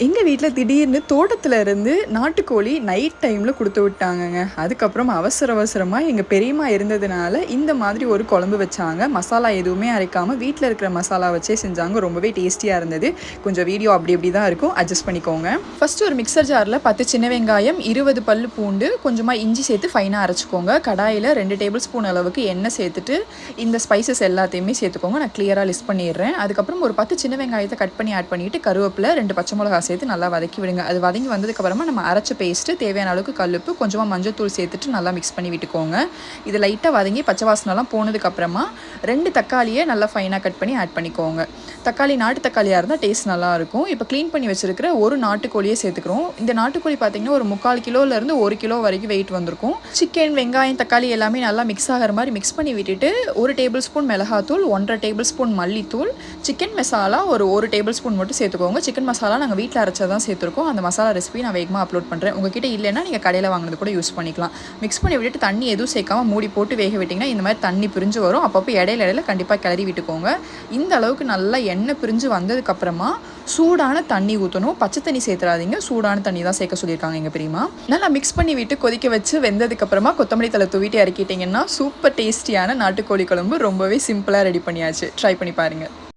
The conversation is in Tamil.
எங்கள் வீட்டில் திடீர்னு தோட்டத்தில் இருந்து நாட்டுக்கோழி நைட் டைமில் கொடுத்து விட்டாங்கங்க. அதுக்கப்புறம் அவசரமாக எங்கள் பெரியம்மா இருந்ததுனால இந்த மாதிரி ஒரு குழம்பு வச்சாங்க. மசாலா எதுவுமே அரைக்காமல் வீட்டில் இருக்கிற மசாலா வச்சே செஞ்சாங்க. ரொம்பவே டேஸ்டியாக இருந்தது. கொஞ்சம் வீடியோ அப்படி இப்படி தான் இருக்கும், அட்ஜஸ்ட் பண்ணிக்கோங்க. ஃபஸ்ட்டு ஒரு மிக்சர் ஜாரில் 10 சின்ன வெங்காயம், 20 பல் பூண்டு, கொஞ்சமாக இஞ்சி சேர்த்து ஃபைனாக அரைச்சிக்கோங்க. கடாயில் 2 டேபிள் ஸ்பூன் அளவுக்கு எண்ணெய் சேர்த்துட்டு இந்த ஸ்பைசஸ் எல்லாத்தையுமே சேர்த்துக்கோங்க. நான் கிளியராக லிஸ்ட் பண்ணிடுறேன். அதுக்கப்புறம் ஒரு 10 சின்ன வெங்காயத்தை கட் பண்ணி ஆட் பண்ணிவிட்டு கருவேப்பிலை, 2 பச்சை மிளகா சேர்த்து நல்லா வதக்கி விடுங்க. அது வதங்கி வந்ததுக்கப்புறமா நம்ம அரைச்ச பேஸ்ட்டு, தேவையான அளவுக்கு கல்லுப்பு, கொஞ்சமாக மஞ்சள் தூள் சேர்த்துட்டு நல்லா மிக்ஸ் பண்ணி விட்டுக்கோங்க. இது லைட்டாக வதங்கி பச்சை வாசனெல்லாம் போனதுக்கப்புறமா 2 தக்காளியை நல்லா ஃபைனாக கட் பண்ணி ஆட் பண்ணிக்கோங்க. தக்காளி நாட்டு தக்காளியாக இருந்தால் டேஸ்ட் நல்லாயிருக்கும். இப்போ க்ளீன் பண்ணி வச்சுருக்கிற ஒரு நாட்டுக்கோழியை சேர்த்துக்கிறோம். இந்த நாட்டுக்கோழி பார்த்திங்கன்னா ஒரு 3/4 கிலோலேருந்து 1 கிலோ வரைக்கும் வெயிட் வந்திருக்கும். சிக்கன், வெங்காயம், தக்காளி எல்லாமே நல்லா மிக்ஸ் ஆகிற மாதிரி மிக்ஸ் பண்ணி விட்டுட்டு 1 டேபிள் ஸ்பூன் மிளகாத்தூள், 1.5 டேபிள் ஸ்பூன் மல்லித்தூள், சிக்கன் மசாலா ஒரு 1 டேபிள் ஸ்பூன் மட்டும் சேர்த்துக்கோங்க. சிக்கன் மசாலா நாங்கள் வீட்டில் அரைச்சதான் சேர்த்துருக்கோம். அந்த மசாலா ரெசிபி நான் வேகமாக அப்லோட் பண்ணுறேன். உங்ககிட்ட இல்லைன்னா நீங்கள் கடையில் வாங்கினது கூட யூஸ் பண்ணிக்கலாம். மிக்ஸ் பண்ணி விட்டுட்டு தண்ணி எதுவும் சேர்க்காம மூடி போட்டு வேக விட்டிங்கன்னா இந்த மாதிரி தண்ணி பிரிஞ்சு வரும். அப்பப்போ இடையில கண்டிப்பாக கிளறி விட்டுக்கோங்க. இந்த அளவுக்கு நல்லா எண்ணெய் பிரிஞ்சு வந்ததுக்கப்புறமா சூடான தண்ணி ஊற்றணும். பச்சை தண்ணி சேர்த்துறாதீங்க, சூடான தண்ணி தான் சேர்க்க சொல்லியிருக்காங்க எங்கள் பெரியம்மா. நல்லா மிக்ஸ் பண்ணி விட்டு கொதிக்க வச்சு வெந்ததுக்கப்புறமா கொத்தமல்லி தழை தூவிட்டு இறக்கிட்டிங்கன்னா சூப்பர் டேஸ்டியான நாட்டுக்கோழி குழம்பு ரொம்பவே சிம்பிளாக ரெடி பண்ணியாச்சு. ட்ரை பண்ணி பாருங்கள்.